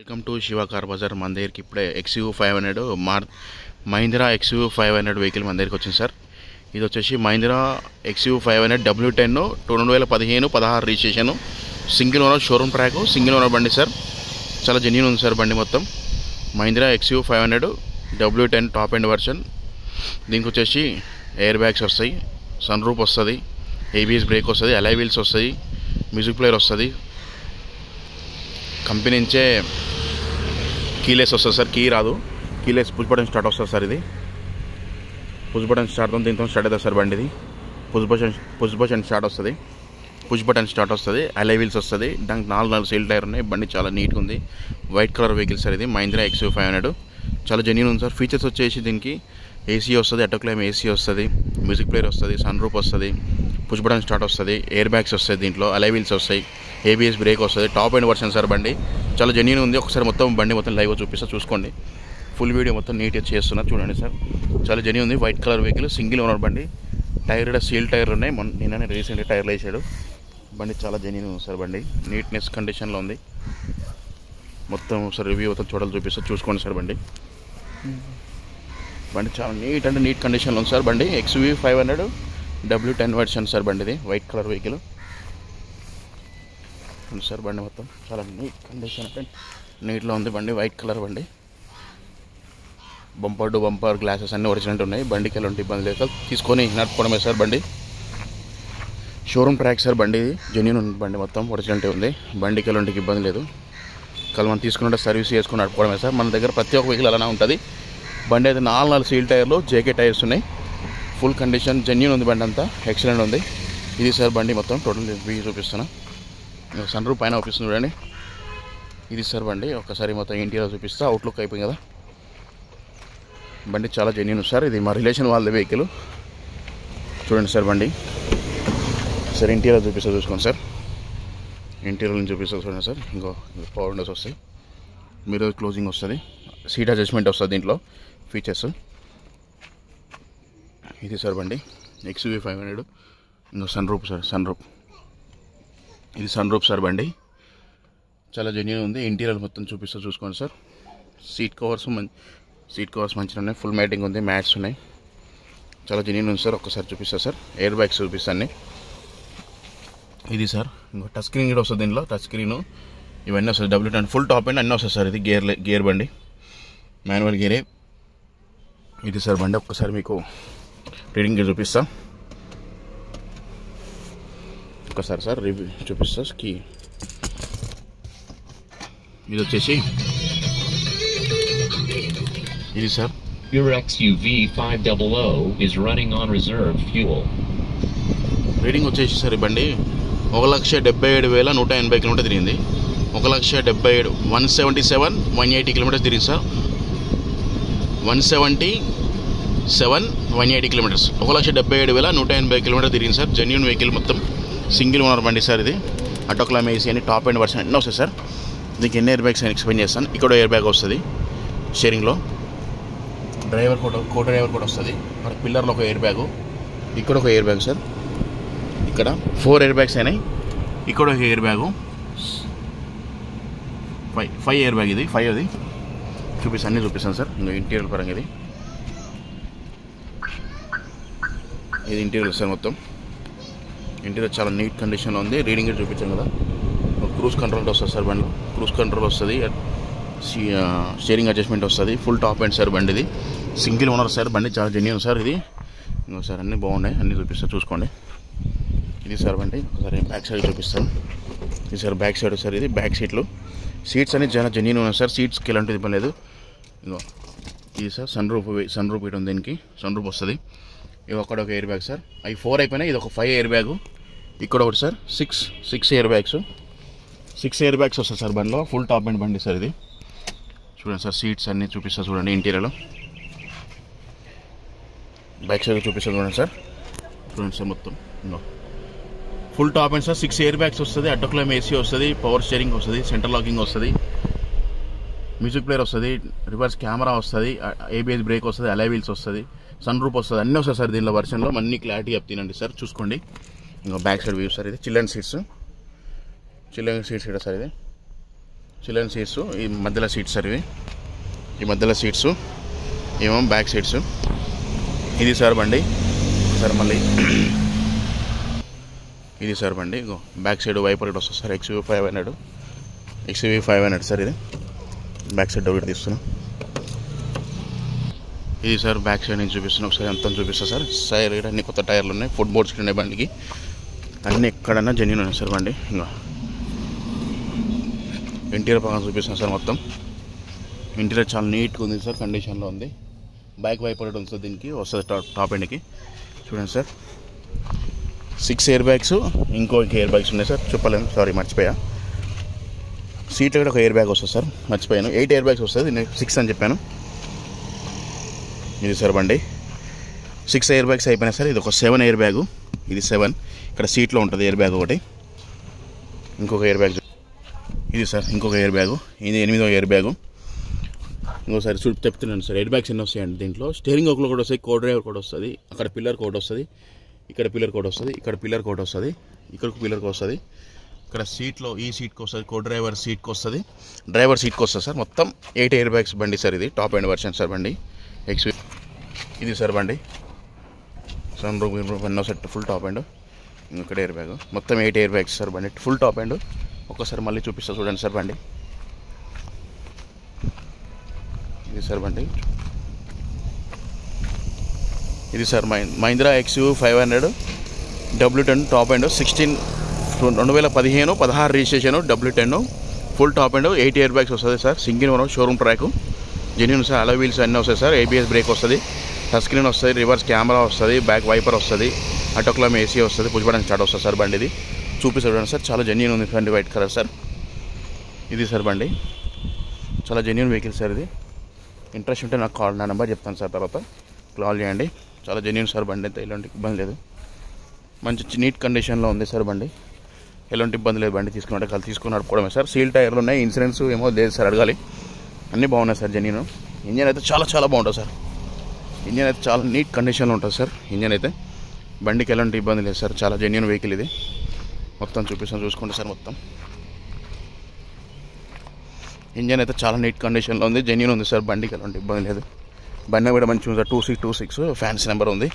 Welcome to Shiva car bazaar. మన దగ్గరికి ఇప్పుడే XUV500 మహీంద్రా XUV500 వెహికల్ మన దగ్గరికి వచ్చింది సార్. ఇది వచ్చేసి Mahindra XUV500 W10 2015-16 registration, single owner, showroom track, single owner బండి సార్. చాలా జెన్యూన్ ఉంది సార్ బండి మొత్తం. Mahindra XUV500 W10 top end version. దీనికి వచ్చేసి ఎయిర్ బ్యాగ్స్ వస్తాయి, సన్ రూఫ్ వస్తుంది, ABS బ్రేక్ వస్తుంది, అలై వీల్స్ వస్తాయి, మ్యూజిక్ ప్లేయర్ వస్తుంది, కంపెనీ నుంచే కీలెస్ వస్తుంది సార్. కీ రాదు, కీలెస్ పుష్ బటన్ స్టార్ట్ వస్తుంది సార్. ఇది పుష్ బటన్ స్టార్ట్ అవుతుంది, దీంతో స్టార్ట్ అవుతుంది సార్ బండి. ఇది పుష్ బటన్ స్టార్ట్ వస్తుంది, అలై వీల్స్ వస్తుంది. దానికి 4 సీల్ టైర్ ఉన్నాయి. బండి చాలా నీట్గా ఉంది, వైట్ కలర్ వెహికల్ సార్. ఇది మహీంద్రా XUV500 చాలా జెన్యూన్ ఉంది సార్. ఫీచర్స్ వచ్చేసి దీనికి AC వస్తుంది, ఆటోక్లైమ్ AC వస్తుంది, మ్యూజిక్ ప్లేయర్ వస్తుంది, సన్ రూఫ్ వస్తుంది, పుష్ బటన్ స్టార్ట్ వస్తుంది, ఎయిర్ బ్యాగ్స్ వస్తాయి, దీంట్లో అలై వీల్స్ వస్తాయి, ABS బ్రేక్ వస్తుంది. టాప్ ఎండ్ వర్షన్ సార్ బండి. చాలా జెన్యూన్ ఉంది. ఒకసారి మొత్తం బండి మొత్తం లైవ్గా చూపిస్తా, చూసుకోండి. ఫుల్ వీడియో మొత్తం నీట్గా చేస్తున్నారు, చూడండి సార్. చాలా జెన్యూన్ ఉంది, white colour vehicle, single owner బండి. టైర్ కూడా సీల్ టైర్ ఉన్నాయి. నిన్ననే రీసెంట్గా టైర్లు వేసాడు. బండి చాలా జెన్యూన్ ఉంది సార్. బండి నీట్నెస్ కండిషన్లో ఉంది. మొత్తం సార్ రివ్యూ మొత్తం చూపిస్తా, చూసుకోండి సార్. బండి చాలా నీట్ కండిషన్లో ఉంది సార్. బండి XUV500 W10 వర్షన్ సార్. బండిది వైట్ కలర్ వెహికల్ సార్. బండి మొత్తం చాలా నీట్ కండిషన్ అంటే నీట్లో ఉంది బండి. వైట్ కలర్ బండి, బంపర్ టు బంపర్ గ్లాసెస్ అన్నీ ఒరిజినల్ ఉన్నాయి. బండికి ఎలాంటి ఇబ్బంది లేదు, తీసుకొని నడుపుకోవడమే సార్. బండి షోరూమ్ ట్రాక్ సార్. బండి జెన్యూన్ ఉంది, బండి మొత్తం ఒరిజినల్టీ ఉంది. బండికి ఎలాంటి ఇబ్బంది లేదు. మనం తీసుకున్నట్టు సర్వీస్ చేసుకుని నడుపుకోవడమే సార్. మన దగ్గర ప్రతి ఒక్క వెహికల్ అలానే ఉంటుంది. బండి అయితే 4 సీల్ టైర్లు, JK టైర్స్ ఉన్నాయి. ఫుల్ కండిషన్ జెన్యూన్ ఉంది. బండి అంతా ఎక్సలెంట్ ఉంది. ఇది సార్ బండి మొత్తం టోటల్ వ్యూ చూపిస్తున్నా. సన్ రూఫ్ పైన చూపిస్తుంది చూడండి. ఇది సార్ బండి. ఒకసారి మొత్తం ఇంటీరియర్ చూపిస్తా. అవుట్లుక్ అయిపోయింది కదా. బండి చాలా జెన్యూన్ సార్. ఇది మా రిలేషన్ వాళ్ళది వెహికల్. చూడండి సార్ బండి. సార్ ఇంటీరియర్ చూసుకోండి సార్. ఇంటీరియర్ నుంచి చూడండి సార్. ఇంకో పవర్ విండోస్ వస్తాయి, మిర్రర్ క్లోజింగ్ వస్తుంది, సీట్ అడ్జస్ట్మెంట్ వస్తుంది దీంట్లో ఫీచర్స్. ఇది సార్ బండి XUV500. ఇంకో సన్ రూఫ్ సార్. ఇది సన్ రూఫ్ సార్. బండి చాలా జెన్యూన్ ఉంది. ఇంటీరియర్ మొత్తం చూసుకోండి సార్. సీట్ కవర్స్ మంచిగా ఉన్నాయి. ఫుల్ మ్యాటింగ్ ఉంది, మ్యాట్స్ ఉన్నాయి. చాలా జెన్యూన్ ఉంది సార్. ఒక్కసారి చూపిస్తా సార్. ఎయిర్ బ్యాగ్స్ చూపిస్తాను. ఇది సార్. ఇంకో టచ్ స్క్రీన్ కూడా వస్తుంది దీనిలో. టచ్ స్క్రీన్ ఇవన్నీ వస్తుంది. W10 ఫుల్ టాప్ అండ్ అన్నీ వస్తాయి సార్. ఇది గేర్ బండి, మాన్యువల్ గేరే. ఇది సార్ బండి. ఒక్కసారి మీకు రీడింగ్ గేర్ చూపిస్తా. ఒకసారి సార్ రివ్యూ చూపిస్తా. కీ ఇది వచ్చేసి ఇది sir. Your XUV500 is running on reserve fuel. Reading వచ్చేసి సార్ ఈ బండి 1,77,180 కిలోమీటర్ తిరిగింది. 1,77,177 180 కిలోమీటర్స్ తిరిగింది సార్. 177,180 కిలోమీటర్స్. 1,77,180 కిలోమీటర్ తిరిగింది సార్. జెన్యూన్ వెహికల్ మొత్తం. సింగిల్ ఓనర్ బండి సార్. ఇది ఆటోక్లైమ్ AC అని టాప్ ఎండ్ వర్షన్ అన్నీ వస్తాయి సార్. దీనికి ఎన్ని ఎయిర్ బ్యాగ్స్ అని ఎక్స్ప్లెయిన్ చేస్తాను. ఇక్కడ ఎయిర్ బ్యాగ్ వస్తుంది షేరింగ్లో. డ్రైవర్ కో డ్రైవర్ కూడా వస్తుంది. మన పిల్లర్లో ఒక ఎయిర్ బ్యాగు, ఇక్కడ ఒక ఎయిర్ బ్యాగ్ సార్. ఇక్కడ 4 ఎయిర్ బ్యాగ్స్ అయినాయి. ఇక్కడ ఒక ఎయిర్ బ్యాగు, 5 ఎయిర్ బ్యాగ్. ఇది 5 అది అన్నీ చూపిస్తాను సార్. ఇంకా ఇంటీరియర్ పరంగా ఇది ఇంటీరియర్ సార్. మొత్తం ఇంటీరియర్ చాలా నీట్ కండిషన్లో ఉంది. రీడింగ్ చూపించాను కదా. క్రూజ్ కంట్రోల్ వస్తుంది సార్. బండిలో క్రూజ్ కంట్రోల్ వస్తుంది, స్టీరింగ్ అడ్జస్ట్మెంట్ వస్తుంది. ఫుల్ టాప్ ఎండ్ సార్ బండిది. Single owner sir. బండి చాలా జెన్యూన్ సార్. ఇది ఇంకో సార్ అన్నీ బాగున్నాయి, అన్నీ చూపిస్తాను చూసుకోండి. ఇది సార్ బండి. ఒకసారి బ్యాక్ సైడ్ చూపిస్తాను. ఇది సార్ బ్యాక్ సైడ్ సార్. ఇది బ్యాక్ సీట్స్ అనేది చాలా జెన్యూన్ ఉన్నాయి సార్. సీట్స్కి ఎలాంటి ఇబ్బంది లేదు. ఇంకో ఇది సార్ సన్ రూఫ్ ఇటు ఉంది. దీనికి సన్ రూఫ్ వస్తుంది. ఇది ఒక ఎయిర్ బ్యాగ్ సార్. అవి 4 అయిపోయినాయి. ఇది ఒక 5 ఎయిర్ బ్యాగు. ఇక్కడ ఒకటి sir. 6 air bags. 6 air bags వస్తాయి సార్ బండిలో. ఫుల్ టాప్ ఎండ్ బండి సార్. ఇది చూడండి సార్. సీట్స్ అన్నీ చూపిస్తా చూడండి. ఇంటీరియర్లో బ్యాక్ సైడ్ చూపిస్తా చూడండి సార్. చూడండి సార్ మొత్తం full top end sir. 6 air bags వస్తుంది, ఆటోక్లైమ్ AC వస్తుంది, పవర్ స్టీరింగ్ వస్తుంది, సెంటర్ లాకింగ్ వస్తుంది, మ్యూజిక్ ప్లేయర్ వస్తుంది, రివర్స్ కెమెరా వస్తుంది, ABS బ్రేక్ వస్తుంది, అలై వీల్స్ వస్తుంది, సన్ రూఫ్ వస్తుంది, అన్నీ వస్తాయి సార్ దీనిలో వర్షన్లో. అన్ని క్లారిటీ చెప్తానండి సార్, చూసుకోండి. ఇంకా బ్యాక్ సైడ్ వ్యూ సార్. ఇది చిల్డ్రన్ సీట్స్ ఇక్కడ సార్. ఇది చిల్డ్రన్ సీట్స్, ఈ మధ్యలో సీట్స్ సార్ ఇవి, ఈ మధ్యలో సీట్స్ ఏమో బ్యాక్ సీట్స్. ఇది సార్ బండి సార్, మళ్ళీ ఇది సార్ బండి బ్యాక్ సైడ్ వైపర్ ఒకటి వస్తుంది సార్, XUV 500 సార్. ఇది బ్యాక్ సైడ్ ఒకటి తీస్తున్నాం. ఇది సార్ బ్యాక్ సైడ్ నుంచి చూపిస్తున్నాం, ఒకసారి అంతా చూపిస్తా సార్. సైడ్ అన్ని కొత్త టైర్లు ఉన్నాయి, ఫుట్ బోర్డ్స్ ఉన్నాయి బండికి, అన్నీ ఎక్కడన్నా జెన్యూన్ ఉన్నాయి సార్ బండి. ఇంకా ఇంటీరియర్ పక్కన చూపిస్తాను సార్. మొత్తం ఇంటీరియర్ చాలా నీట్గా ఉంది సార్, కండిషన్లో ఉంది. బ్యాక్ వైపర్ ఒకటి ఉంది సార్, దీనికి వస్తుంది టాప్ ఎండ్కి. చూడండి సార్, 6 ఎయిర్ బ్యాగ్స్, ఇంకో ఎయిర్ బ్యాగ్స్ ఉన్నాయి సార్, చెప్పలేను, సారీ మర్చిపోయా. సీట్లో కూడా ఒక ఎయిర్ బ్యాగ్ వస్తుంది సార్, మర్చిపోయాను. 8 ఎయిర్ బ్యాగ్స్ వస్తుంది, నేను 6 అని చెప్పాను. ఇది సార్ బండి 6 ఎయిర్ బ్యాగ్స్ అయిపోయినాయి సార్. ఇది ఒక 7 ఎయిర్ బ్యాగు, ఇది 7. ఇక్కడ సీట్లో ఉంటుంది ఎయిర్ బ్యాగ్ ఒకటి, ఇంకొక ఎయిర్ బ్యాగ్. ఇది సార్ ఇంకొక ఎయిర్ బ్యాగు, ఇది 8వ ఎయిర్ బ్యాగు. ఇంకోసారి చెప్తున్నాను సార్, ఎయిర్ బ్యాగ్స్ ఎన్ని వస్తాయండి దీంట్లో. స్టీరింగ్ ఒకలో కూడా వస్తాయి, కో డ్రైవర్ కూడా వస్తుంది, అక్కడ పిల్లర్ కోడ్ వస్తుంది, ఇక్కడ పిల్లర్ కోడ్ వస్తుంది, ఇక్కడ పిల్లర్ కోడ్ వస్తుంది, ఇక్కడ పిల్లర్ కోడ్ వస్తుంది, ఇక్కడ సీట్లో ఈ సీట్కి వస్తుంది, కో డ్రైవర్ సీట్కి వస్తుంది, డ్రైవర్ సీట్కి వస్తుంది సార్. మొత్తం 8 ఎయిర్ బ్యాగ్స్ బండి సార్. ఇది టాప్ ఎండ్ వర్షన్ సార్ బండి XUV. ఇది సార్ బండి సన్ రూఫ్ ఎన్నో సెట్, ఫుల్ టాప్ ఎండ్. ఇక్కడ ఎయిర్ బ్యాగ్, మొత్తం 8 ఎయిర్ బ్యాగ్స్ సార్ బండి, ఫుల్ టాప్ ఎండ్. ఒక్కసారి మళ్ళీ చూపిస్తా చూడండి సార్ బండి. ఇది సార్ బండి, ఇది sir Mahindra XUV 500 W10 top end, 2015-16 registration, W10 full top end, 8 air bags వస్తుంది sir. Single owner, showroom track, genuine sir. అలా వీల్స్ అన్నీ వస్తాయి సార్, ABS బ్రేక్ వస్తుంది, టచ్ స్క్రీన్ వస్తుంది, రివర్స్ కెమెరా వస్తుంది, బ్యాక్ వైపర్ వస్తుంది, ఆటోక్లమ్ AC వస్తుంది, push button start వస్తుంది సార్ బండి. ఇది చూపిస్తాడు సార్, చాలా జెన్యూన్ ఉంది బండి, వైట్ కలర్ సార్. ఇది సార్ బండి చాలా జెన్యూన్ వెహికల్ సార్. ఇది ఇంట్రెస్ట్ ఉంటే నాకు నా నెంబర్ చెప్తాను సార్, తర్వాత కాల్ చేయండి. చాలా జెన్యూన్ సార్ బండి, అయితే ఎలాంటి ఇబ్బంది లేదు, మంచి నీట్ కండిషన్లో ఉంది సార్ బండి, ఎలాంటి ఇబ్బంది లేదు. బండి తీసుకున్నట్టే కాదు, తీసుకుని నడుపుకోవడమే సార్. సీల్ టైర్లు ఉన్నాయి, ఇన్సూరెన్స్ ఏమో లేదు సార్, అడగాలి. అన్నీ బాగున్నాయి సార్ జెన్యూన్. ఇంజన్ అయితే చాలా చాలా బాగుంటుంది సార్, ఇంజన్ అయితే చాలా నీట్ కండిషన్లో ఉంటుంది సార్. ఇంజన్ అయితే బండికి ఎలాంటి ఇబ్బంది లేదు సార్, చాలా జెన్యూన్ వెహికల్ ఇది. మొత్తం చూపిస్తాను చూసుకోండి సార్. మొత్తం ఇంజన్ అయితే చాలా నీట్ కండిషన్లో ఉంది, జెన్యూన్ ఉంది సార్, బండికి ఎలాంటి ఇబ్బంది లేదు. బండి కూడా మంచిగా ఉంది సార్, 2626 ఫ్యాన్సీ నెంబర్ ఉంది.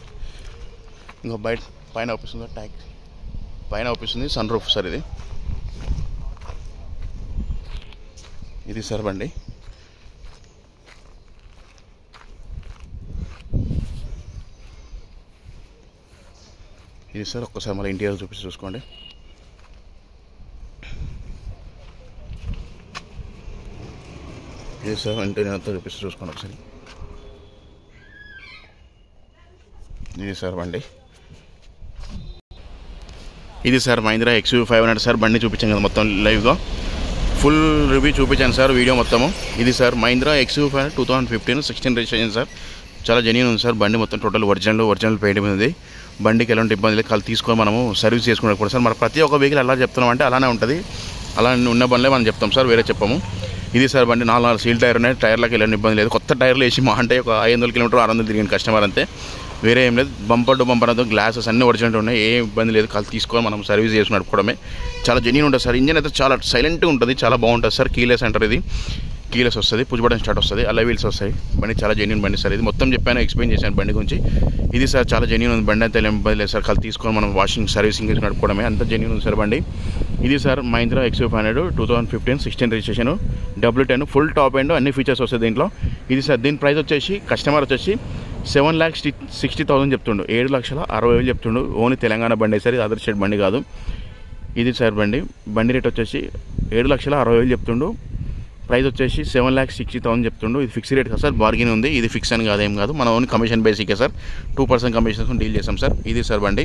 ఇంకా బయట పైన అవుపిస్తుంది ట్యాక్, పైన అవుపిస్తుంది సన్ రూఫ్ సార్. ఇది సార్ బండి. ఇది సార్ ఒక్కసారి మళ్ళీ ఇంటీరియర్ చూసుకోండి. ఇది సార్ ఇంటీరియర్ అంతా చూసుకోండి ఒకసారి. ఇది సార్ బండి, ఇది సార్ మహీంద్రా XUV 500 సార్. బండి చూపించాను కదా మొత్తం లైవ్గా, ఫుల్ రివ్యూ చూపించాను సార్, వీడియో మొత్తము. ఇది sir Mahindra XUV 500 2015-16 registration sir. చాలా జెన్యూన్ ఉంది సార్ బండి, మొత్తం టోటల్ ఒరిజినల్ పెయింట్ ఉంది. బండికి ఎలాంటి ఇబ్బంది లేదు, కలిసి తీసుకొని మనము సర్వీస్ చేసుకునేప్పుడు సార్. మన ప్రతి ఒక్క వెహికల్ ఎలా చెప్తున్నాం అంటే అలానే ఉంటుంది, అలా ఉన్న బండ్లే మనం చెప్తాం సార్, వేరే చెప్పము. ఇది సార్ బండి 4 సీల్ టైర్ ఉన్నాయి, టైర్లకు ఎలాంటి ఇబ్బంది లేదు. కొత్త టైర్లు వేసి మా అంటే ఒక 500 కిలోమీటర్ 600 తిరిగిన కస్టమర్ అంతే, వేరే ఏం లేదు. బంపర్ టు బంపర్ అంతా గ్లాసెస్ అన్నీ ఒరిజినల్ ఉన్నాయి, ఏ ఇబ్బంది లేదు. కలిసి తీసుకొని మనం సర్వీస్ చేసి నడుపుకోవడమే. చాలా జెన్యూన్ ఉంటుంది సార్. ఇంజన్ అయితే చాలా సైలెంట్గా ఉంటుంది, చాలా బాగుంటుంది సార్. కీలెస్ అంటారు, ఇది కీలెస్ వస్తుంది, పుష్ బటన్ స్టార్ట్ వస్తుంది, అలా వీల్స్ వస్తాయి. బండి చాలా జెన్యూన్ బండి సార్. ఇది మొత్తం చెప్పాను, ఎక్స్ప్లెయిన్ చేశాను బండి గురించి. ఇది సార్ చాలా జెన్యూన్ ఉంది బండి, అంతే ఇబ్బంది లేదు సార్. కలిసి తీసుకొని మనం వాషింగ్ సర్వీసింగ్ చేసి నడుపుకోవడమే, అంత జెన్యూన్ ఉంది సార్ బండి. ఇది sir Mahindra XUV 500 2015-16 registration, W10 full top end, అన్ని ఫీచర్స్ వస్తాయి దీంట్లో. ఇది సార్ దీని ప్రైస్ వచ్చేసి కస్టమర్ వచ్చేసి 7,60,000 చెప్తుండు, 7,60,000 చెప్తుండు. ఓన్లీ తెలంగాణ బండి సార్, ఇది అదర్ స్టేట్ బండి కాదు. ఇది సార్ బండి రేట్ వచ్చేసి 7,60,000 చెప్తుండు, ప్రైస్ వచ్చేసి 7,60,000 చెప్తుండు. ఇది ఫిక్స్ రేట్ కదా సార్, బార్గెన్ ఉంది. ఇది ఫిక్స్ అని కాదేం కాదు, మన ఓన్లీ కమిషన్ బేసికే సార్, 2% కమిషన్ డీల్ చేస్తాం సార్. ఇది సార్ బండి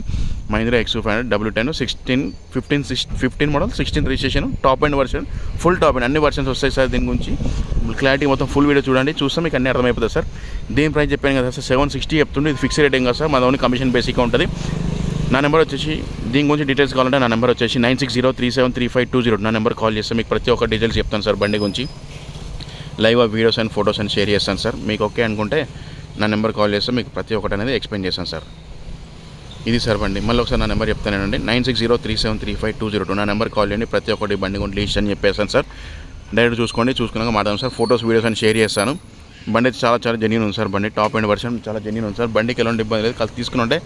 Mahindra XUV 500 W10 15 model 16 registration, top end version, full top end, అన్ని వర్షన్స్ వస్తాయి సార్. దీని గురించి క్లారిటీ మొత్తం ఫుల్ వీడియో చూడండి, చూస్తే మీకు అన్నీ అర్థమైపోతుంది సార్. దీని ప్రైస్ చెప్పాను కదా సార్, 760 చెప్తుండే. ఇది ఫిక్స్ రేట్ ఏం కాదు సార్, మన ఓన్లీ కమిషన్ బేసిక్గా ఉంటుంది. నా నెంబర్ వచ్చేసి, దీని గురించి డీటెయిల్స్ కావాలంటే నా నెంబర్ వచ్చేసి 9603735208. నా నెంబర్ కాల్ చేస్తే మీకు ప్రతి ఒక్క డీటెయిల్స్ చెప్తాను సార్ బండి గురించి. లైవ్ వీడియోస్ అండ్ ఫొటోస్ అని షేర్ చేస్తాను సార్. మీకు ఓకే అనుకుంటే నా నెంబర్ కాల్ చేస్తే మీకు ప్రతి ఒక్కటి అనేది ఎక్స్ప్లెయిన్ చేస్తాను సార్. ఇది సార్ బండి. మళ్ళీ ఒకసారి నా నెంబర్ చెప్తానండి, 9603735208. నా నెంబర్ కాల్ చేయండి, ప్రతి ఒక్కటి బండి గురించి లీస్ట్ అని చెప్పేస్తాను సార్. డైరెక్ట్ చూసుకున్నాక మాట్లాడదాం సార్. ఫొటోస్ వీడియోస్ అని షేర్ చేస్తాను. బండి అయితే చాలా జెన్యూన్ ఉంది సార్. బండి టాప్ అండ్ వర్షన్ చాలా జెన్యూన్ ఉంది సార్. బండికి ఎలాంటి ఇబ్బంది లేదు. కలిసి తీసుకుంటే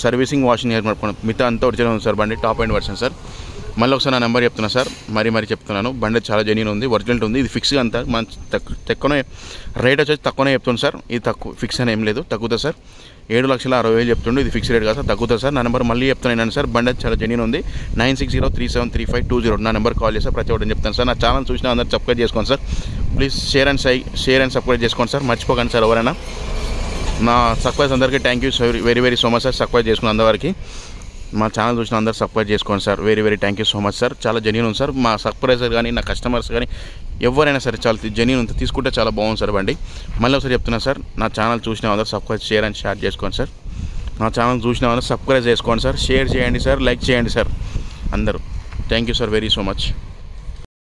సర్వీసింగ్ వాషింగ్ మిగతా అంతా ఒరిజినల్ ఉంది సార్. బండి టాప్ అండ్ వర్షన్ సార్. మళ్ళీ ఒకసారి నా నెంబర్ చెప్తున్నా సార్, మరీ చెప్తున్నాను. బండి చాలా జెన్యూన్ ఉంది, ఒరిజినల్ ఉంది. ఇది ఫిక్స్గా అంతా మన తక్కువనే రేట్ వచ్చేసి తక్కువనే చెప్తుంది సార్. ఇది తక్కువ ఫిక్స్ అని ఏం లేదు, తగ్గుతుంది సార్. 7,60,000 చెప్తుండే, ఇది ఫిక్స్ రేట్ కాదు సార్, తగ్గుతుంది సార్. నా నెంబర్ మళ్ళీ చెప్తున్నాను సార్. బండి చాలా జెన్యూన్ ఉంది. 9603733520 నా నెంబర్ కాల్ చేస్తే ప్రతి ఒక్కటి చెప్తాను సార్. నా ఛానల్ చూసిన అందరూ సబ్స్క్రైబ్ చేసుకోండి sir. Please share and subscribe చేసుకోండి సార్. మర్చిపోకండి సార్ ఎవరైనా. నా సబ్స్క్రైబ్ అందరికీ thank you very so much sir. Subscribe చేసుకున్న అందరికీ మా ఛానల్ చూసిన అందరూ సబ్స్క్రైబ్ చేసుకోండి sir. Very thank you so much sir. చాలా జెన్యూన్ ఉంది సార్. మా సబ్స్క్రైబర్ కానీ నా కస్టమర్స్ కానీ ఎవరైనా సరే చాలా జెన్యూన్ ఉంది, తీసుకుంటే చాలా బాగుంది సార్ బండి. మళ్ళీ ఒకసారి చెప్తున్నా సార్, నా ఛానల్ చూసిన అందరూ సబ్స్క్రైబ్ షేర్ అండ్ షేర్ చేసుకోండి సార్. నా ఛానల్ చూసిన అందరూ సబ్స్క్రైబ్ చేసుకోండి సార్. షేర్ చేయండి సార్, లైక్ చేయండి సార్ అందరూ. Thank you sir very so much.